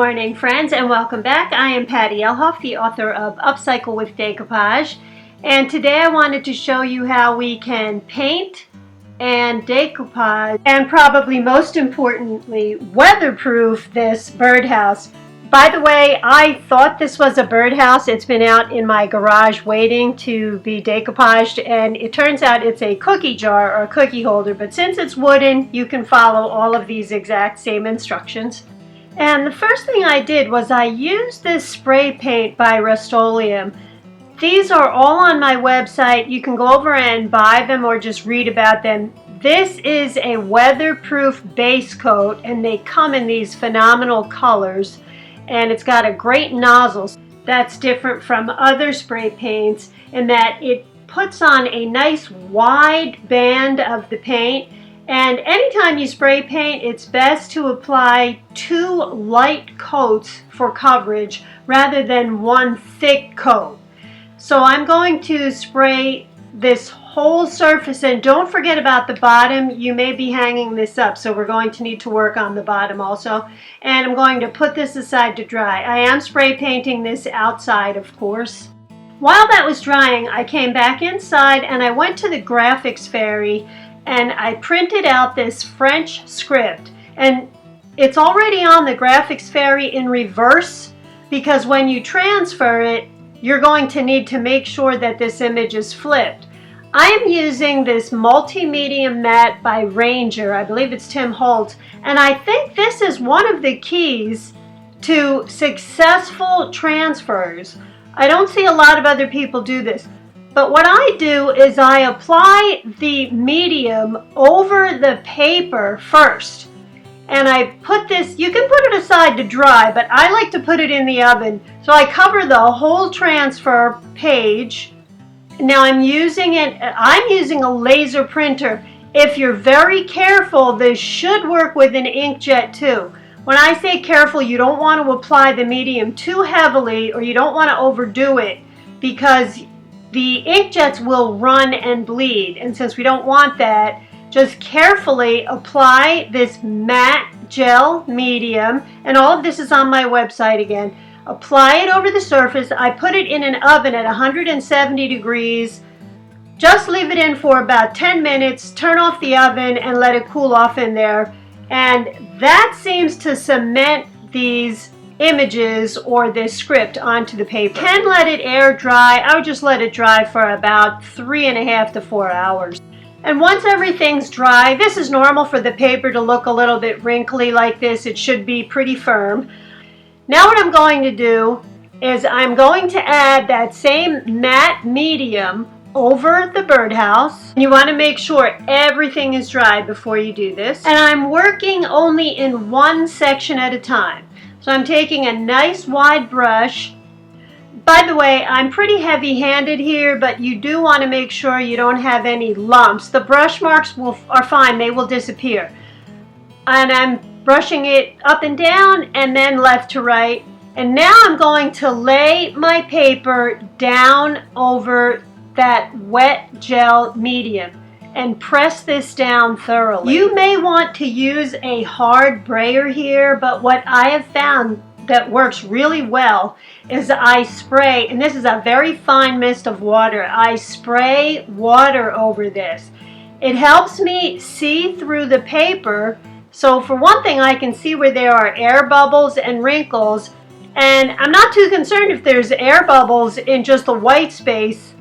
morning, friends, and welcome back. I am Patty Elhoff, the author of Upcycle with Decoupage, and today I wanted to show you how we can paint and decoupage, and probably most importantly, weatherproof this birdhouse. By the way, I thought this was a birdhouse. It's been out in my garage waiting to be decoupaged, and it turns out it's a cookie jar or a cookie holder, but since it's wooden, you can follow all of these exact same instructions. And the first thing I did was I used this spray paint by Rust-Oleum. These are all on my website. You can go over and buy them or just read about them. This is a weatherproof base coat, and they come in these phenomenal colors. And it's got a great nozzle that's different from other spray paints in that it puts on a nice wide band of the paint. And anytime you spray paint, it's best to apply 2 light coats for coverage rather than 1 thick coat. So I'm going to spray this whole surface, and don't forget about the bottom. You may be hanging this up, so we're going to need to work on the bottom also. And I'm going to put this aside to dry. I am spray painting this outside, of course. While that was drying, I came back inside and I went to the graphics fairy and I printed out this French script, and it's already on the graphics fairy in reverse, because when you transfer it, you're going to need to make sure that this image is flipped. I am using this multi-medium matte by Ranger. I believe it's Tim Holtz, and I think this is one of the keys to successful transfers. I don't see a lot of other people do this. But what I do is I apply the medium over the paper first. And I put this, you can put it aside to dry, but I like to put it in the oven. So I cover the whole transfer page. Now I'm using a laser printer. If you're very careful, this should work with an inkjet too. When I say careful, you don't want to apply the medium too heavily, or you don't want to overdo it, because the inkjets will run and bleed, and since we don't want that, just carefully apply this matte gel medium, and all of this is on my website again. Apply it over the surface. I put it in an oven at 170 degrees. Just leave it in for about 10 minutes, turn off the oven and let it cool off in there, and that seems to cement these images or this script onto the paper. You can let it air dry. I would just let it dry for about 3.5 to 4 hours. And once everything's dry, this is normal for the paper to look a little bit wrinkly like this. It should be pretty firm. Now what I'm going to do is I'm going to add that same matte medium over the birdhouse. You want to make sure everything is dry before you do this. And I'm working only in one section at a time. So I'm taking a nice wide brush. By the way, I'm pretty heavy-handed here, but you do want to make sure you don't have any lumps. The brush marks are fine, they will disappear. And I'm brushing it up and down and then left to right. And now I'm going to lay my paper down over that wet gel medium and press this down thoroughly. You may want to use a hard brayer here, but what I have found that works really well is I spray, and this is a very fine mist of water, I spray water over this. It helps me see through the paper, so for one thing I can see where there are air bubbles and wrinkles, and I'm not too concerned if there's air bubbles in just the white space.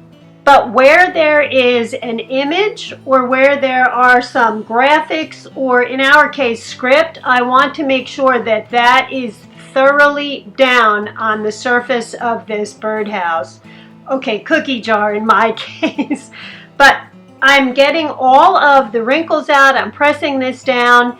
But where there is an image or where there are some graphics, or in our case script, I want to make sure that that is thoroughly down on the surface of this birdhouse. Okay, cookie jar in my case. But I'm getting all of the wrinkles out. I'm pressing this down.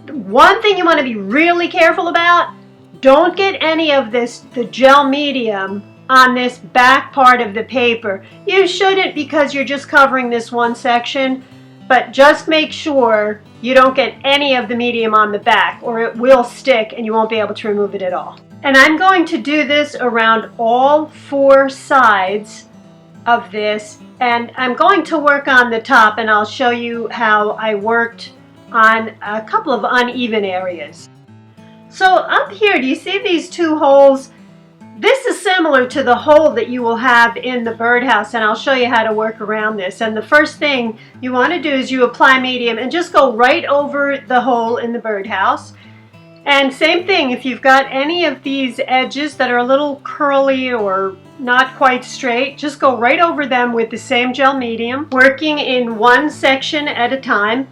One thing you want to be really careful about, don't get any of the gel medium on this back part of the paper. You shouldn't, because you're just covering this one section, but just make sure you don't get any of the medium on the back, or it will stick and you won't be able to remove it at all. And I'm going to do this around all 4 sides of this, and I'm going to work on the top, and I'll show you how I worked on a couple of uneven areas. So up here, do you see these two holes? This is similar to the hole that you will have in the birdhouse, and I'll show you how to work around this. And the first thing you want to do is you apply medium and just go right over the hole in the birdhouse. And same thing, if you've got any of these edges that are a little curly or not quite straight, just go right over them with the same gel medium, working in one section at a time.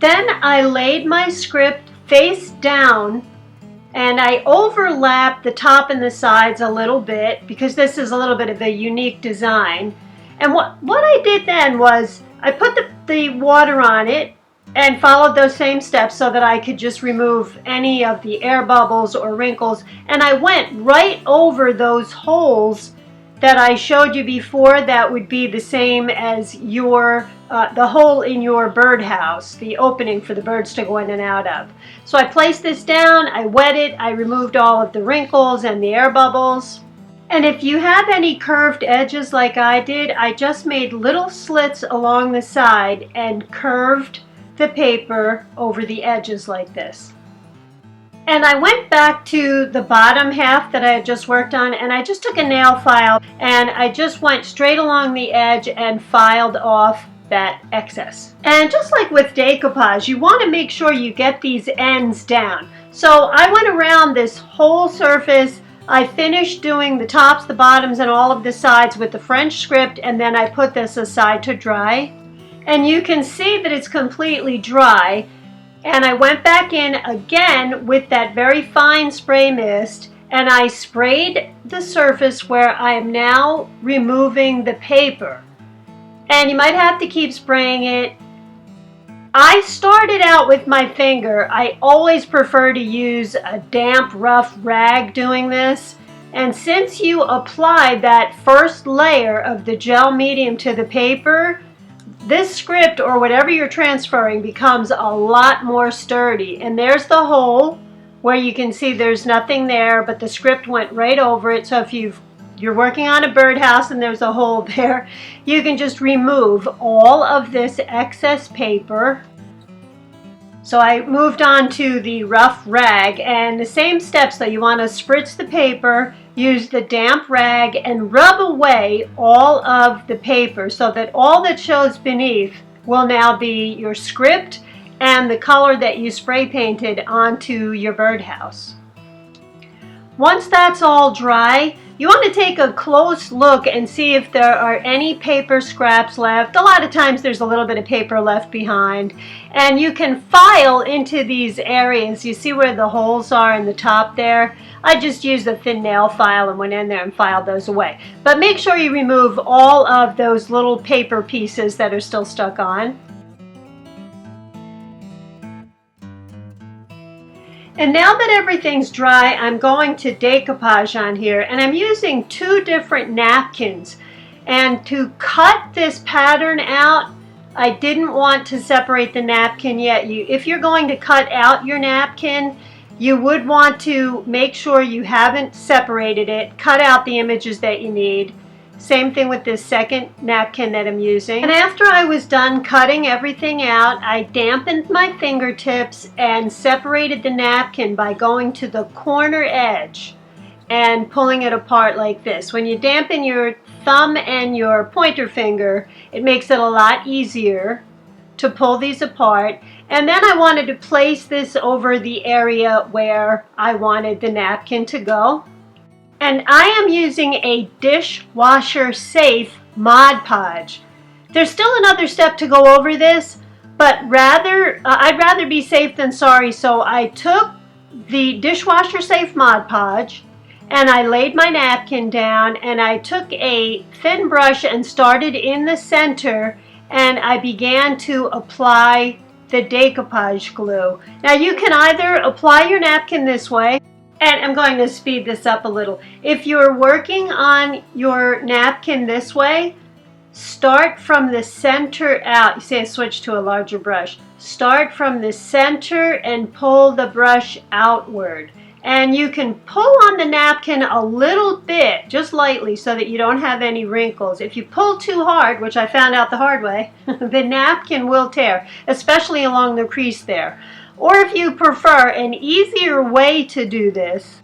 Then I laid my script face down and I overlapped the top and the sides a little bit because this is a little bit of a unique design. And what I did then was I put the water on it and followed those same steps so that I could just remove any of the air bubbles or wrinkles. And I went right over those holes that I showed you before that would be the same as your the hole in your birdhouse, the opening for the birds to go in and out of. So I placed this down, I wet it, I removed all of the wrinkles and the air bubbles. And if you have any curved edges like I did, I just made little slits along the side and curved the paper over the edges like this. And I went back to the bottom half that I had just worked on, and I just took a nail file and I just went straight along the edge and filed off that excess. And just like with decoupage, you want to make sure you get these ends down. So I went around this whole surface. I finished doing the tops, the bottoms, and all of the sides with the French script, and then I put this aside to dry. And you can see that it's completely dry. And I went back in again with that very fine spray mist, and I sprayed the surface where I am now removing the paper. And you might have to keep spraying it. I started out with my finger. I always prefer to use a damp, rough rag doing this. And since you apply that first layer of the gel medium to the paper, this script or whatever you're transferring becomes a lot more sturdy. And there's the hole where you can see there's nothing there, but the script went right over it. So if you're working on a birdhouse and there's a hole there, you can just remove all of this excess paper. So I moved on to the rough rag, and the same steps, though. You want to spritz the paper, use the damp rag, and rub away all of the paper so that all that shows beneath will now be your script and the color that you spray painted onto your birdhouse. Once that's all dry, you want to take a close look and see if there are any paper scraps left. A lot of times there's a little bit of paper left behind, and you can file into these areas. You see where the holes are in the top there? I just used a thin nail file and went in there and filed those away. But make sure you remove all of those little paper pieces that are still stuck on. And now that everything's dry, I'm going to decoupage on here, and I'm using 2 different napkins. And to cut this pattern out, I didn't want to separate the napkin yet. If you're going to cut out your napkin, you would want to make sure you haven't separated it. Cut out the images that you need. Same thing with this second napkin that I'm using. And after I was done cutting everything out, I dampened my fingertips and separated the napkin by going to the corner edge and pulling it apart like this. When you dampen your thumb and your pointer finger, it makes it a lot easier to pull these apart. And then I wanted to place this over the area where I wanted the napkin to go. And I am using a dishwasher safe Mod Podge. There's still another step to go over this, but I'd rather be safe than sorry. So I took the dishwasher safe Mod Podge and I laid my napkin down, and I took a thin brush and started in the center, and I began to apply the decoupage glue. Now you can either apply your napkin this way, and I'm going to speed this up a little. If you're working on your napkin this way, start from the center out. You see I switched to a larger brush. Start from the center and pull the brush outward. And you can pull on the napkin a little bit, just lightly, so that you don't have any wrinkles. If you pull too hard, which I found out the hard way, the napkin will tear, especially along the crease there. Or if you prefer, an easier way to do this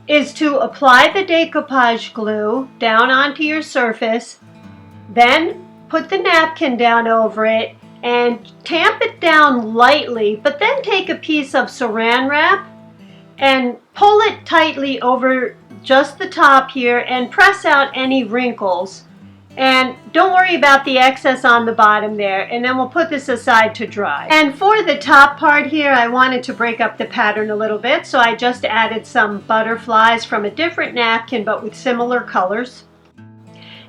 is to apply the decoupage glue down onto your surface, then put the napkin down over it and tamp it down lightly, but then take a piece of saran wrap and pull it tightly over just the top here and press out any wrinkles. And don't worry about the excess on the bottom there, and then we'll put this aside to dry. And for the top part here, I wanted to break up the pattern a little bit, so I just added some butterflies from a different napkin but with similar colors.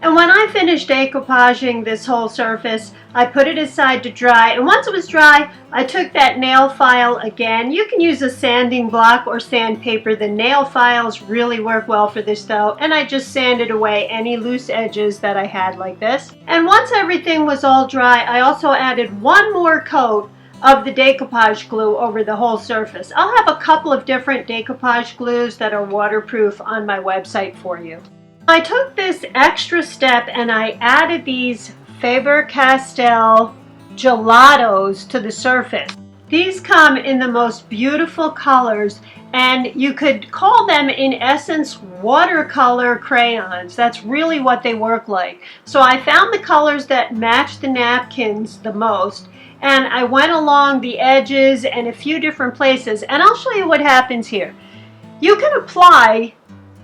And when I finished decoupaging this whole surface, I put it aside to dry. And once it was dry, I took that nail file again. You can use a sanding block or sandpaper. The nail files really work well for this though. And I just sanded away any loose edges that I had like this. And once everything was all dry, I also added one more coat of the decoupage glue over the whole surface. I'll have a couple of different decoupage glues that are waterproof on my website for you. I took this extra step and I added these Faber-Castell gelatos to the surface. These come in the most beautiful colors, and you could call them in essence watercolor crayons. That's really what they work like. So I found the colors that match the napkins the most, and I went along the edges and a few different places, and I'll show you what happens here. You can apply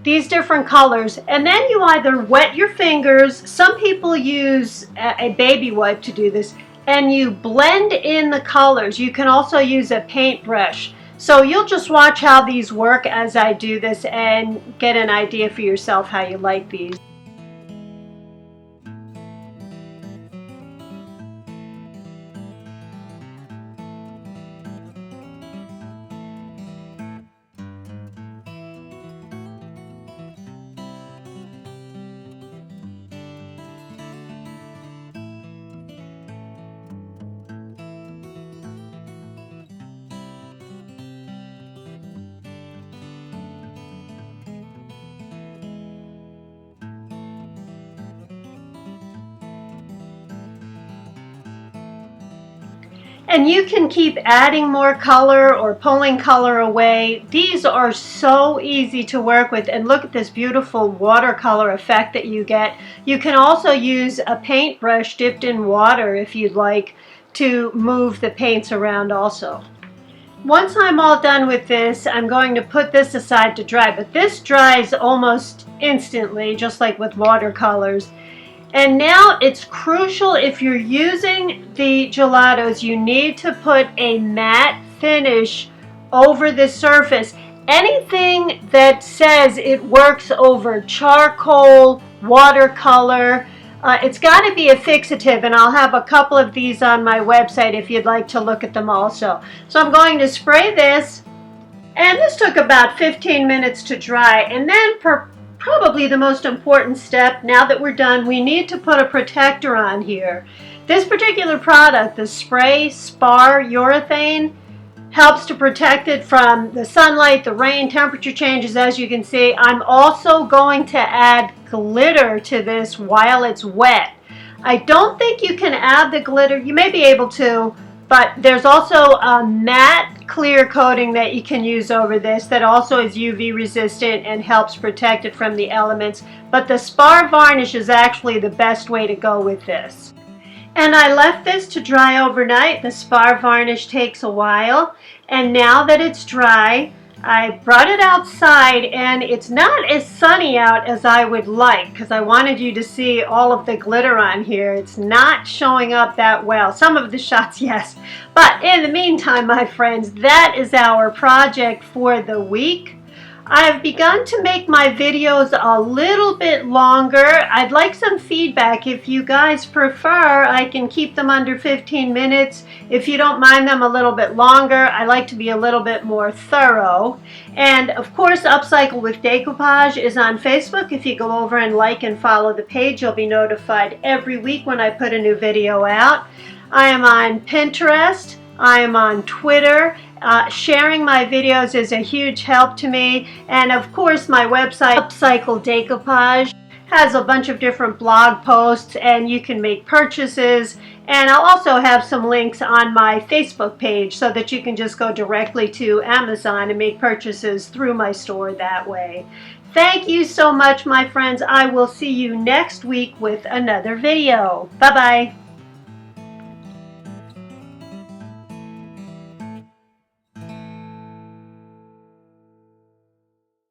these different colors, and then you either wet your fingers, some people use a baby wipe to do this, and you blend in the colors. You can also use a paintbrush. So you'll just watch how these work as I do this and get an idea for yourself how you like these. And you can keep adding more color or pulling color away. These are so easy to work with, and look at this beautiful watercolor effect that you get. You can also use a paintbrush dipped in water if you'd like to move the paints around also. Once I'm all done with this, I'm going to put this aside to dry, but this dries almost instantly, just like with watercolors. And now it's crucial, if you're using the gelatos, you need to put a matte finish over the surface. Anything that says it works over charcoal, watercolor, it's got to be a fixative, and I'll have a couple of these on my website if you'd like to look at them also. So I'm going to spray this, and this took about 15 minutes to dry, and then probably the most important step, now that we're done, we need to put a protector on here. This particular product, the spray Spar urethane, helps to protect it from the sunlight, the rain, temperature changes, as you can see. I'm also going to add glitter to this while it's wet. I don't think you can add the glitter. You may be able to, but there's also a matte clear coating that you can use over this that also is UV resistant and helps protect it from the elements. But the Spar varnish is actually the best way to go with this. And I left this to dry overnight. The Spar varnish takes a while. And now that it's dry, I brought it outside, and it's not as sunny out as I would like because I wanted you to see all of the glitter on here. It's not showing up that well. Some of the shots, yes. But in the meantime, my friends, that is our project for the week. I've begun to make my videos a little bit longer. I'd like some feedback. If you guys prefer, I can keep them under 15 minutes. If you don't mind them a little bit longer, I like to be a little bit more thorough. And of course, Upcycle with Decoupage is on Facebook. If you go over and like and follow the page, you'll be notified every week when I put a new video out. I am on Pinterest. I am on Twitter. Sharing my videos is a huge help to me. And of course, my website, Upcycle Decoupage. has a bunch of different blog posts, and you can make purchases. And I'll also have some links on my Facebook page so that you can just go directly to Amazon and make purchases through my store that way. Thank you so much, my friends. I will see you next week with another video. Bye-bye.